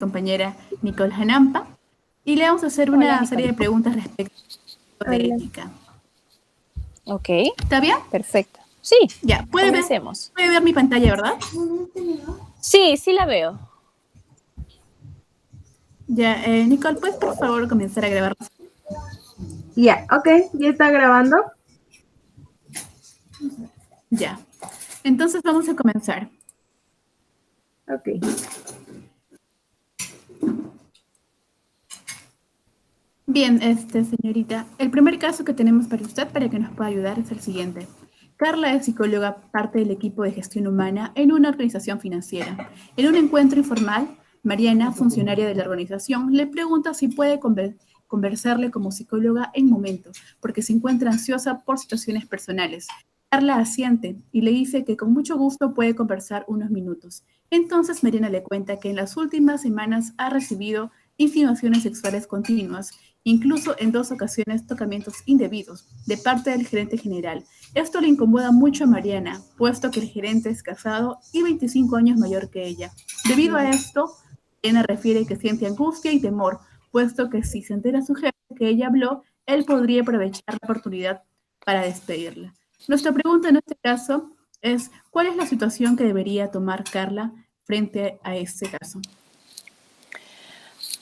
compañera Nicole Hanampa y le vamos a hacer Hola, una serie Nicole. de preguntas respecto de Hola. ética. Ok, ¿Está bien? perfecto. Sí, Ya, comencemos. puede ver mi pantalla, ¿verdad? Sí, sí la veo. Ya, Nicole, ¿puedes por favor comenzar a grabar? Ya, ok, ya está grabando. Ya. Entonces vamos a comenzar. Ok. Bien, señorita, el primer caso que tenemos para usted para que nos pueda ayudar es el siguiente. Carla es psicóloga, parte del equipo de gestión humana en una organización financiera. En un encuentro informal, Mariana, funcionaria de la organización, le pregunta si puede conversarle como psicóloga en momentos, porque se encuentra ansiosa por situaciones personales. Carla asiente y le dice que con mucho gusto puede conversar unos minutos. Entonces Mariana le cuenta que en las últimas semanas ha recibido insinuaciones sexuales continuas, incluso en 2 ocasiones tocamientos indebidos de parte del gerente general. Esto le incomoda mucho a Mariana, puesto que el gerente es casado y 25 años mayor que ella. Debido a esto, Mariana refiere que siente angustia y temor, puesto que si se entera su jefe que ella habló, él podría aprovechar la oportunidad para despedirla. Nuestra pregunta en este caso es, ¿cuál es la situación que debería tomar Carla frente a este caso?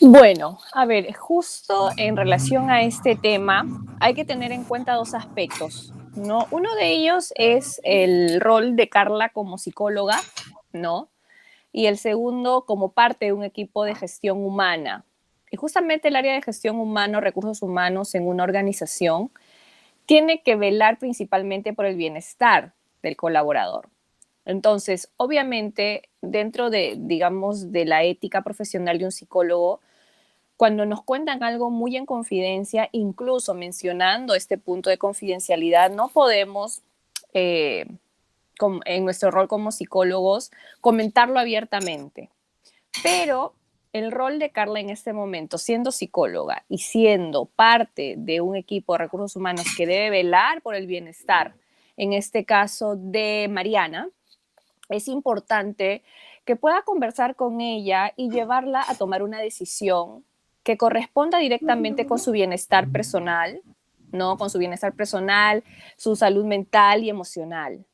Bueno, a ver, justo en relación a este tema, hay que tener en cuenta dos aspectos, ¿no? Uno de ellos es el rol de Carla como psicóloga, ¿no? Y el segundo como parte de un equipo de gestión humana. Y justamente el área de gestión humana, recursos humanos en una organización, tiene que velar principalmente por el bienestar del colaborador. Entonces, obviamente, dentro de, digamos, de la ética profesional de un psicólogo, cuando nos cuentan algo muy en confidencia, incluso mencionando este punto de confidencialidad, no podemos, eh, en nuestro rol como psicólogos, comentarlo abiertamente. Pero el rol de Carla en este momento, siendo psicóloga y siendo parte de un equipo de recursos humanos que debe velar por el bienestar, en este caso de Mariana, es importante que pueda conversar con ella y llevarla a tomar una decisión que corresponda directamente con su bienestar personal, ¿no? Con su bienestar personal, su salud mental y emocional.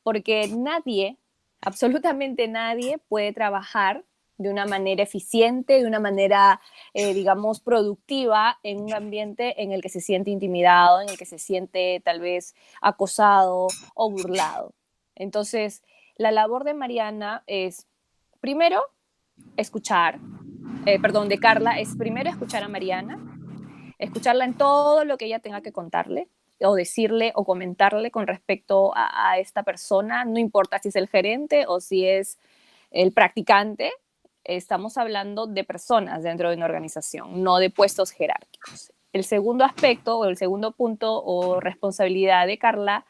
Porque nadie, absolutamente nadie, puede trabajar de una manera eficiente, de una manera, digamos, productiva en un ambiente en el que se siente intimidado, en el que se siente tal vez acosado o burlado. Entonces, la labor de Mariana es, primero, escuchar, perdón, de Carla, es primero escuchar a Mariana, escucharla en todo lo que ella tenga que contarle o decirle o comentarle con respecto a esta persona, no importa si es el gerente o si es el practicante, estamos hablando de personas dentro de una organización, no de puestos jerárquicos. El segundo aspecto o el segundo punto o responsabilidad de Carla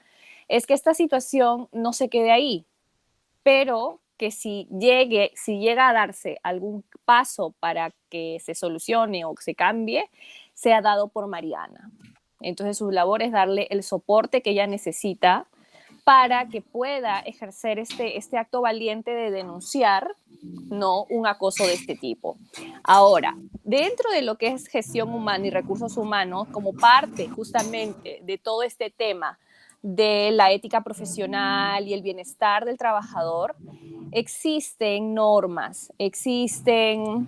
es que esta situación no se quede ahí, pero que si llega a darse algún paso para que se solucione o que se cambie, sea dado por Mariana. Entonces su labor es darle el soporte que ella necesita para que pueda ejercer este acto valiente de denunciar, no un acoso de este tipo. Ahora, dentro de lo que es gestión humana y recursos humanos, como parte justamente de todo este tema de la ética profesional y el bienestar del trabajador, existen normas, existen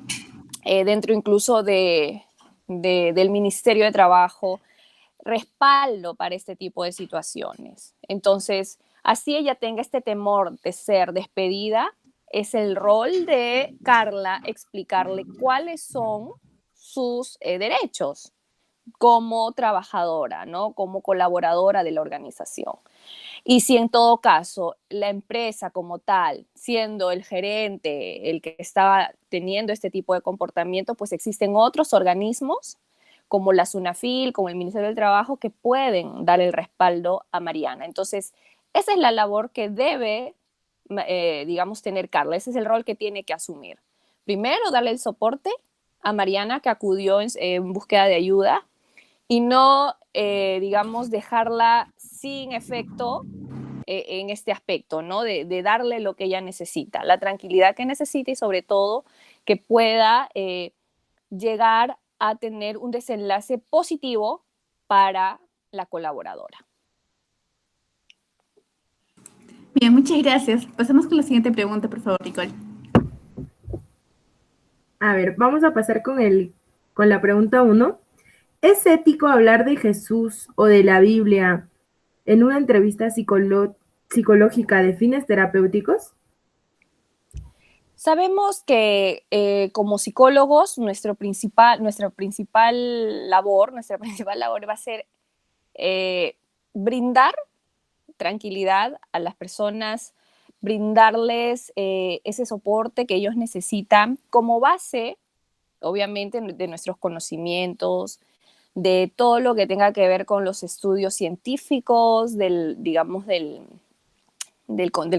dentro incluso del Ministerio de Trabajo respaldo para este tipo de situaciones. Entonces, así ella tenga este temor de ser despedida, es el rol de Carla explicarle cuáles son sus derechos como trabajadora, ¿no? Como colaboradora de la organización. Y si en todo caso la empresa como tal, siendo el gerente el que estaba teniendo este tipo de comportamiento, pues existen otros organismos como la SUNAFIL, como el Ministerio del Trabajo, que pueden dar el respaldo a Mariana. Entonces, esa es la labor que debe, digamos, tener Carla. Ese es el rol que tiene que asumir. Primero, darle el soporte a Mariana, que acudió en búsqueda de ayuda, y no, digamos, dejarla sin efecto en este aspecto, ¿no? De darle lo que ella necesita, la tranquilidad que necesita y sobre todo que pueda llegar a tener un desenlace positivo para la colaboradora. Bien, muchas gracias. Pasamos con la siguiente pregunta, por favor, Nicole. A ver, vamos a pasar con la pregunta 1. ¿Es ético hablar de Jesús o de la Biblia en una entrevista psicológica de fines terapéuticos? Sabemos que como psicólogos nuestra principal labor va a ser brindar tranquilidad a las personas, brindarles ese soporte que ellos necesitan como base, obviamente, de nuestros conocimientos, de todo lo que tenga que ver con los estudios científicos, del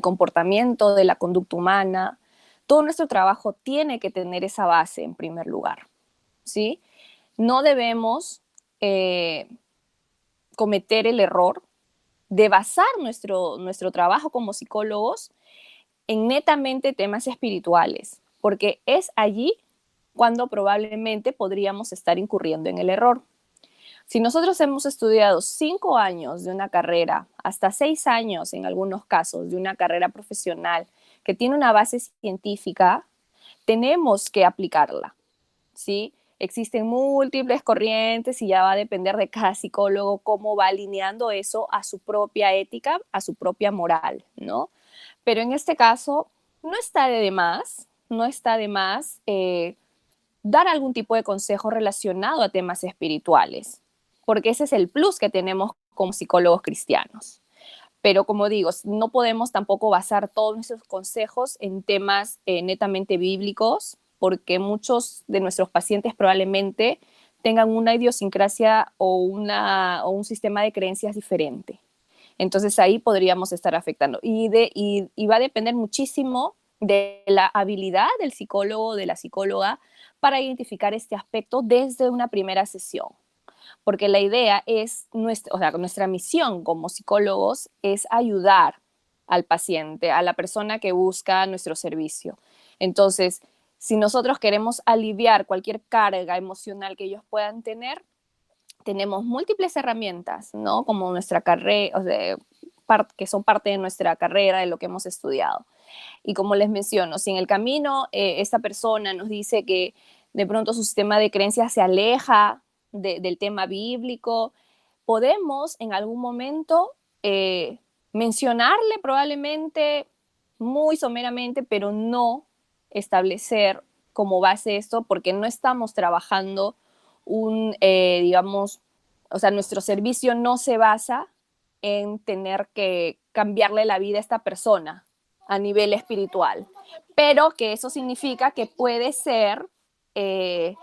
comportamiento, de la conducta humana. Todo nuestro trabajo tiene que tener esa base en primer lugar, ¿sí? No debemos cometer el error de basar nuestro trabajo como psicólogos en netamente temas espirituales, porque es allí cuando probablemente podríamos estar incurriendo en el error. Si nosotros hemos estudiado 5 años de una carrera, hasta 6 años en algunos casos de una carrera profesional que tiene una base científica, tenemos que aplicarla, ¿sí? Existen múltiples corrientes y ya va a depender de cada psicólogo cómo va alineando eso a su propia ética, a su propia moral, ¿no? Pero en este caso, no está de más dar algún tipo de consejo relacionado a temas espirituales, porque ese es el plus que tenemos como psicólogos cristianos. Pero como digo, no podemos tampoco basar todos nuestros consejos en temas netamente bíblicos, porque muchos de nuestros pacientes probablemente tengan una idiosincrasia o un sistema de creencias diferente. Entonces ahí podríamos estar afectando. Y va a depender muchísimo de la habilidad del psicólogo o de la psicóloga para identificar este aspecto desde una primera sesión. Porque la idea es, nuestra misión como psicólogos es ayudar al paciente, a la persona que busca nuestro servicio. Entonces, si nosotros queremos aliviar cualquier carga emocional que ellos puedan tener, tenemos múltiples herramientas, ¿no? Como nuestra carrera, que son parte de nuestra carrera, de lo que hemos estudiado. Y como les menciono, si en el camino esta persona nos dice que de pronto su sistema de creencias se aleja del tema bíblico, podemos en algún momento mencionarle probablemente muy someramente, pero no establecer como base esto, porque no estamos trabajando nuestro servicio no se basa en tener que cambiarle la vida a esta persona a nivel espiritual, pero que eso significa que puede ser, que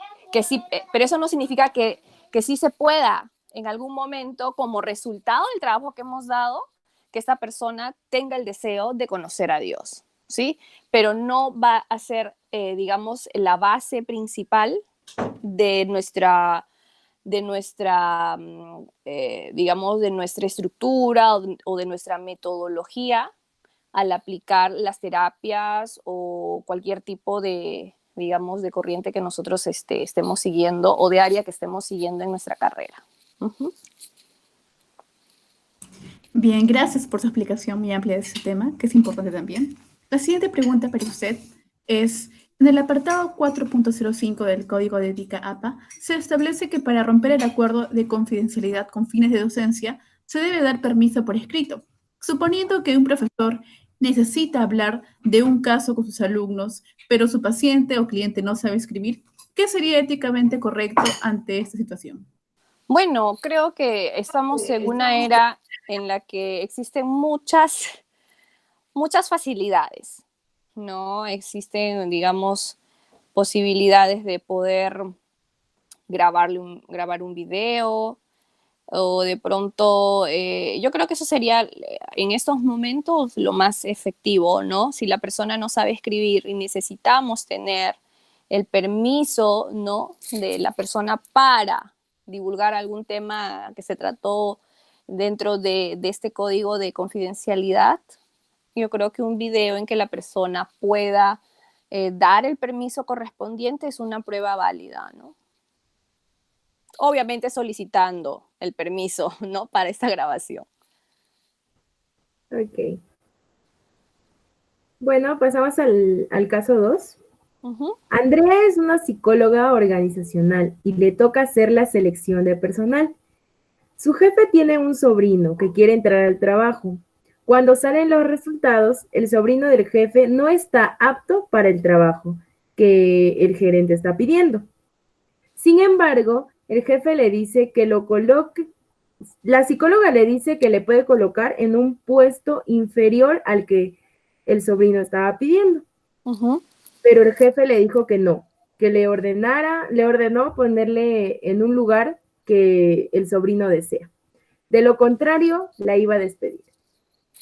sí, pero eso no significa que sí se pueda en algún momento, como resultado del trabajo que hemos dado, que esta persona tenga el deseo de conocer a Dios, ¿sí? Pero no va a ser, la base principal de nuestra de nuestra estructura o de nuestra metodología al aplicar las terapias o cualquier tipo de corriente que nosotros estemos siguiendo o de área que estemos siguiendo en nuestra carrera. Uh-huh. Bien, gracias por su explicación muy amplia de este tema, que es importante también. La siguiente pregunta para usted es, en el apartado 4.05 del Código de Ética APA, se establece que para romper el acuerdo de confidencialidad con fines de docencia, se debe dar permiso por escrito. Suponiendo que un profesor necesita hablar de un caso con sus alumnos, pero su paciente o cliente no sabe escribir, ¿qué sería éticamente correcto ante esta situación? Bueno, creo que estamos en una era en la que existen muchas facilidades, ¿no? Existen, posibilidades de poder grabar un video o de pronto, yo creo que eso sería en estos momentos lo más efectivo, ¿no? Si la persona no sabe escribir y necesitamos tener el permiso, ¿no?, de la persona para divulgar algún tema que se trató dentro de este código de confidencialidad, yo creo que un video en que la persona pueda dar el permiso correspondiente es una prueba válida, ¿no? Obviamente solicitando el permiso, ¿no? Para esta grabación. Ok. Bueno, pasamos al caso 2. Andrea es una psicóloga organizacional y le toca hacer la selección de personal. Su jefe tiene un sobrino que quiere entrar al trabajo. Cuando salen los resultados, el sobrino del jefe no está apto para el trabajo que el gerente está pidiendo. Sin embargo, el jefe le dice que lo coloque, la psicóloga le dice que le puede colocar en un puesto inferior al que el sobrino estaba pidiendo. Pero el jefe le dijo que no, que le ordenó ponerle en un lugar que el sobrino desea. De lo contrario, la iba a despedir.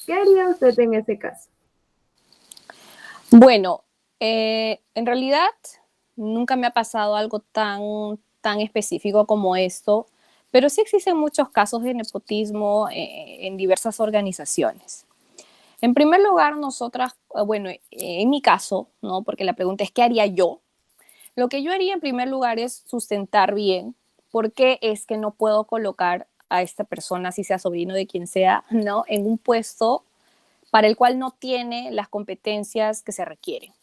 ¿Qué haría usted en ese caso? Bueno, en realidad nunca me ha pasado algo tan específico como esto, pero sí existen muchos casos de nepotismo en diversas organizaciones. En primer lugar, nosotras, bueno, en mi caso, ¿no? Porque la pregunta es, ¿qué haría yo? Lo que yo haría en primer lugar es sustentar bien por qué es que no puedo colocar a esta persona, si sea sobrino de quien sea, ¿no? En un puesto para el cual no tiene las competencias que se requieren,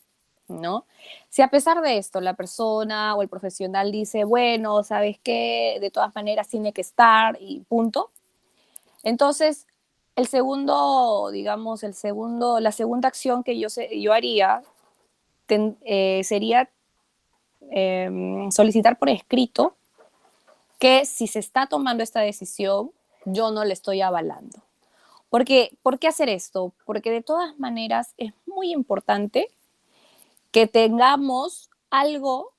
¿no? Si a pesar de esto la persona o el profesional dice, bueno, ¿sabes qué? De todas maneras tiene que estar y punto. Entonces, el segundo, digamos, la segunda acción que yo haría sería solicitar por escrito que si se está tomando esta decisión, yo no le estoy avalando. Porque, ¿por qué hacer esto? Porque de todas maneras es muy importante que tengamos algo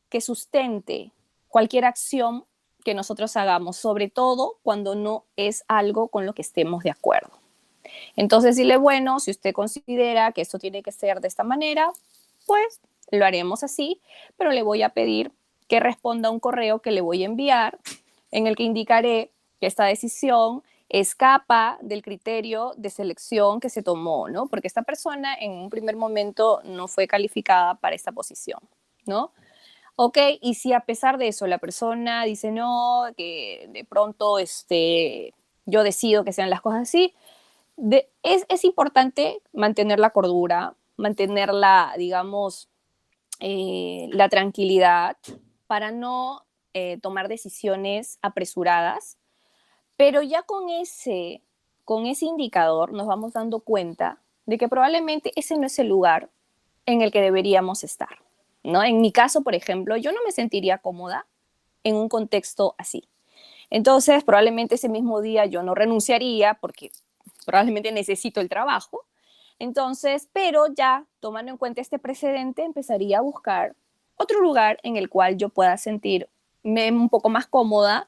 que sustente cualquier acción que nosotros hagamos, sobre todo cuando no es algo con lo que estemos de acuerdo. Entonces, dile, bueno, si usted considera que esto tiene que ser de esta manera, pues lo haremos así, pero le voy a pedir que responda a un correo que le voy a enviar en el que indicaré que esta decisión escapa del criterio de selección que se tomó, ¿no? Porque esta persona en un primer momento no fue calificada para esta posición, ¿no? Ok, y si a pesar de eso la persona dice no, que de pronto yo decido que sean las cosas así, es importante mantener la cordura, mantener digamos, la tranquilidad para no tomar decisiones apresuradas, pero ya con ese indicador nos vamos dando cuenta de que probablemente ese no es el lugar en el que deberíamos estar, ¿no? En mi caso, por ejemplo, yo no me sentiría cómoda en un contexto así. Entonces, probablemente ese mismo día yo no renunciaría porque probablemente necesito el trabajo. Entonces, pero ya tomando en cuenta este precedente, empezaría a buscar otro lugar en el cual yo pueda sentirme un poco más cómoda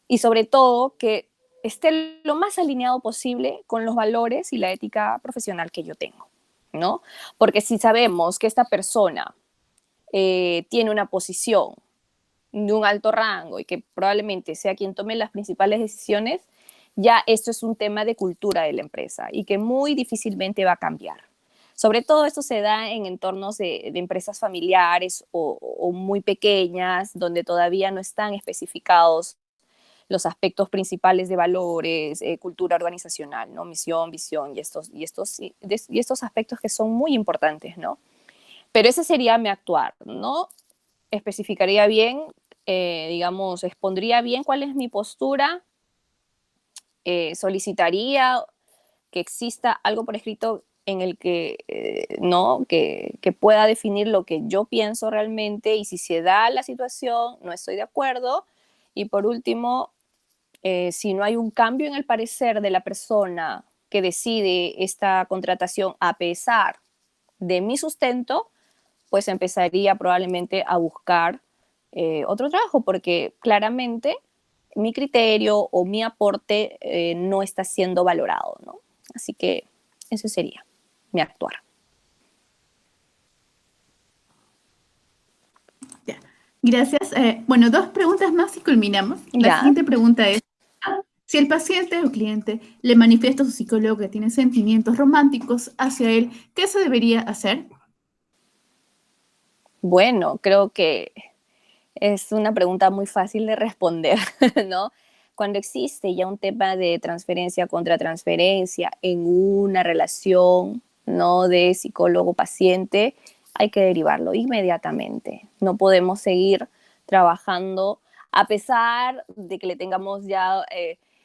y sobre todo que esté lo más alineado posible con los valores y la ética profesional que yo tengo, ¿no? Porque si sabemos que esta persona tiene una posición de un alto rango y que probablemente sea quien tome las principales decisiones, ya esto es un tema de cultura de la empresa y que muy difícilmente va a cambiar. Sobre todo esto se da en entornos de empresas familiares o muy pequeñas, donde todavía no están especificados los aspectos principales de valores, cultura organizacional, ¿no? Misión, visión y estos aspectos que son muy importantes, ¿no? Pero ese sería mi actuar, ¿no? Especificaría bien, digamos, expondría bien cuál es mi postura, solicitaría que exista algo por escrito en el que, ¿no? Que pueda definir lo que yo pienso realmente y si se da la situación, no estoy de acuerdo. Y por último, si no hay un cambio en el parecer de la persona que decide esta contratación a pesar de mi sustento, pues empezaría probablemente a buscar otro trabajo, porque claramente mi criterio o mi aporte no está siendo valorado, ¿no? Así que eso sería mi actuar. Ya. Gracias. Bueno, dos preguntas más y culminamos. La Ya. siguiente pregunta es, Si el paciente o cliente le manifiesta a su psicólogo que tiene sentimientos románticos hacia él, ¿qué se debería hacer? Bueno, creo que es una pregunta muy fácil de responder, ¿no? Cuando existe ya un tema de transferencia contra transferencia en una relación, ¿no? De psicólogo-paciente, hay que derivarlo inmediatamente. No podemos seguir trabajando a pesar de que le tengamos ya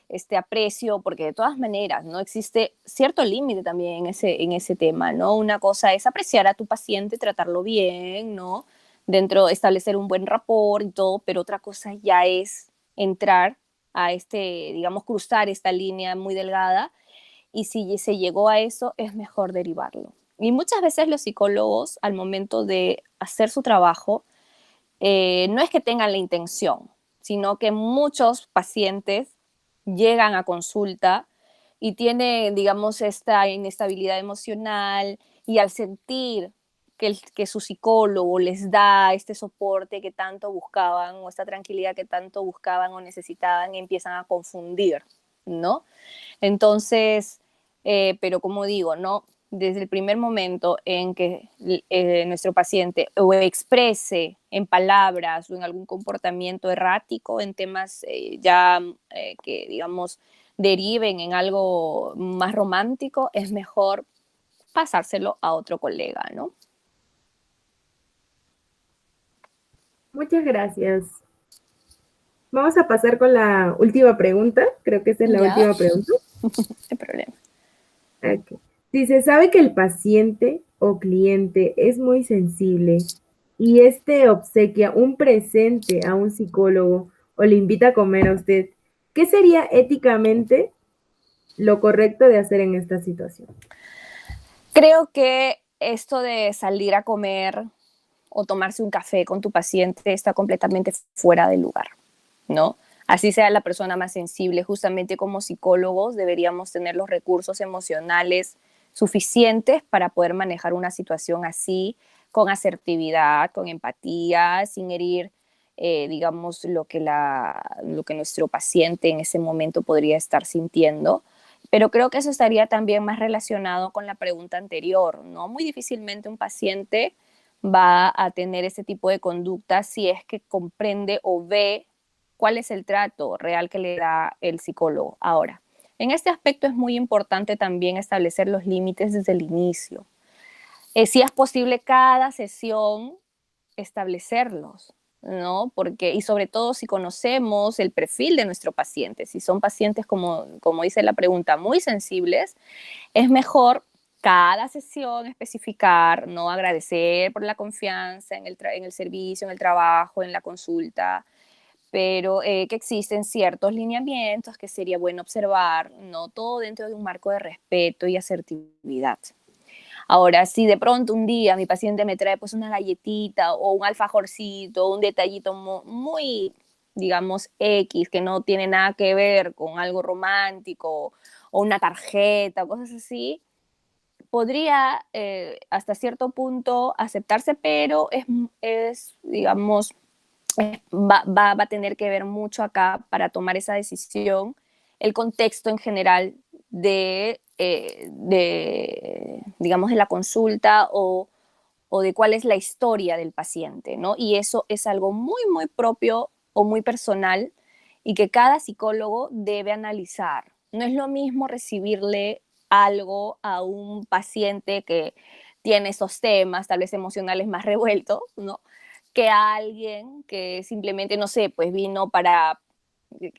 este aprecio, porque de todas maneras, ¿no? Existe cierto límite también en ese tema, ¿no? Una cosa es apreciar a tu paciente, tratarlo bien, ¿no? Dentro, establecer un buen rapport y todo, pero otra cosa ya es entrar a digamos, cruzar esta línea muy delgada, y si se llegó a eso, es mejor derivarlo. Y muchas veces los psicólogos, al momento de hacer su trabajo, no es que tengan la intención, sino que muchos pacientes llegan a consulta y tienen, digamos, esta inestabilidad emocional, y al sentir que su psicólogo les da este soporte que tanto buscaban, o esta tranquilidad que tanto buscaban o necesitaban, empiezan a confundir, ¿no? Entonces, pero como digo, ¿no? Desde el primer momento en que nuestro paciente o exprese en palabras o en algún comportamiento errático en temas que, digamos, deriven en algo más romántico, es mejor pasárselo a otro colega, ¿no? Muchas gracias. Vamos a pasar con la última pregunta. Creo que esta es la Ya, última pregunta. no hay problema. Ok. Si se sabe que el paciente o cliente es muy sensible y este obsequia un presente a un psicólogo o le invita a comer a usted, ¿qué sería éticamente lo correcto de hacer en esta situación? Creo que esto de salir a comer o tomarse un café con tu paciente está completamente fuera de lugar, ¿no? Así sea la persona más sensible. Justamente como psicólogos deberíamos tener los recursos emocionales suficientes para poder manejar una situación así, con asertividad, con empatía, sin herir, digamos, lo que nuestro paciente en ese momento podría estar sintiendo. Pero creo que eso estaría también más relacionado con la pregunta anterior, ¿no? Muy difícilmente un paciente va a tener ese tipo de conducta si es que comprende o ve cuál es el trato real que le da el psicólogo. Ahora, en este aspecto es muy importante también establecer los límites desde el inicio. Si es posible cada sesión establecerlos, ¿no? Porque, y sobre todo si conocemos el perfil de nuestro paciente, si son pacientes, como dice la pregunta, muy sensibles, es mejor cada sesión especificar, no, agradecer por la confianza en el servicio, en el trabajo, en la consulta, pero que existen ciertos lineamientos que sería bueno observar, no todo dentro de un marco de respeto y asertividad. Ahora, si de pronto un día mi paciente me trae pues una galletita o un alfajorcito, un detallito muy, digamos, X, que no tiene nada que ver con algo romántico, o una tarjeta, cosas así, podría hasta cierto punto aceptarse, pero digamos, va a tener que ver mucho acá para tomar esa decisión, el contexto en general digamos, de la consulta, o de cuál es la historia del paciente, ¿no? Y eso es algo muy, muy propio o muy personal, y que cada psicólogo debe analizar. No es lo mismo recibirle algo a un paciente que tiene esos temas, tal vez emocionales más revueltos, ¿no? Que a alguien que simplemente, no sé, pues vino para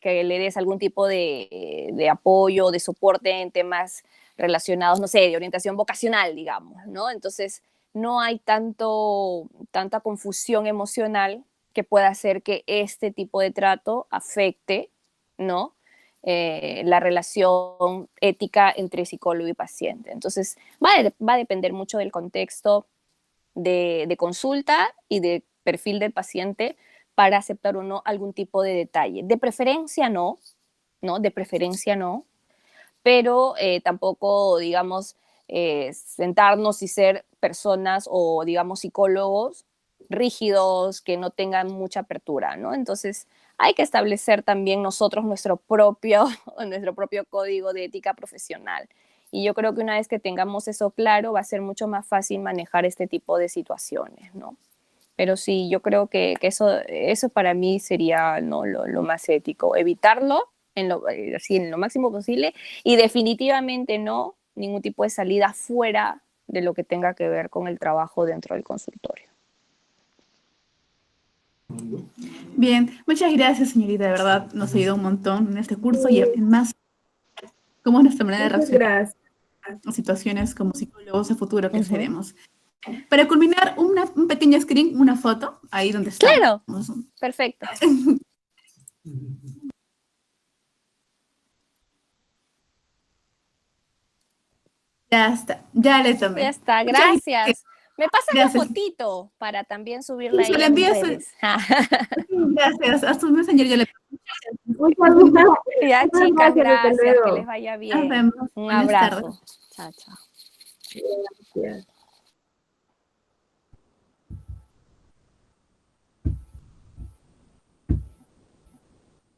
que le des algún tipo de apoyo, de soporte en temas relacionados, no sé, de orientación vocacional, digamos, ¿no? Entonces, no hay tanta confusión emocional que pueda hacer que este tipo de trato afecte, ¿no? La relación ética entre psicólogo y paciente. Entonces, va a depender mucho del contexto de consulta y de perfil del paciente para aceptar o no algún tipo de detalle. De preferencia no, ¿no? De preferencia no, pero tampoco, digamos, sentarnos y ser personas o, digamos, psicólogos rígidos, que no tengan mucha apertura, ¿no? Entonces, hay que establecer también nosotros nuestro propio código de ética profesional. Y yo creo que una vez que tengamos eso claro, va a ser mucho más fácil manejar este tipo de situaciones, ¿no? Pero sí, yo creo que eso para mí sería, ¿no?, lo más ético, evitarlo así, en lo máximo posible, y definitivamente no ningún tipo de salida fuera de lo que tenga que ver con el trabajo dentro del consultorio. Bien, muchas gracias, señorita. De verdad, nos ayudó un montón en este curso y en más cómo es nuestra manera de Muchas reaccionar gracias. a situaciones como psicólogos a futuro que seremos. Para culminar, un pequeño screen, una foto, ahí donde está. Claro, perfecto. Ya está, ya le tomé. Ya está, gracias. Me pasas la Gracias. fotito para también subirla Se ahí la a mis envío redes. Gracias. A su messenger ya le Muchas Ya, muchas chicas, gracias, hasta gracias. Que luego. les vaya Nos bien. vemos. Un Buenas tardes. abrazo. Chao, chao. Gracias.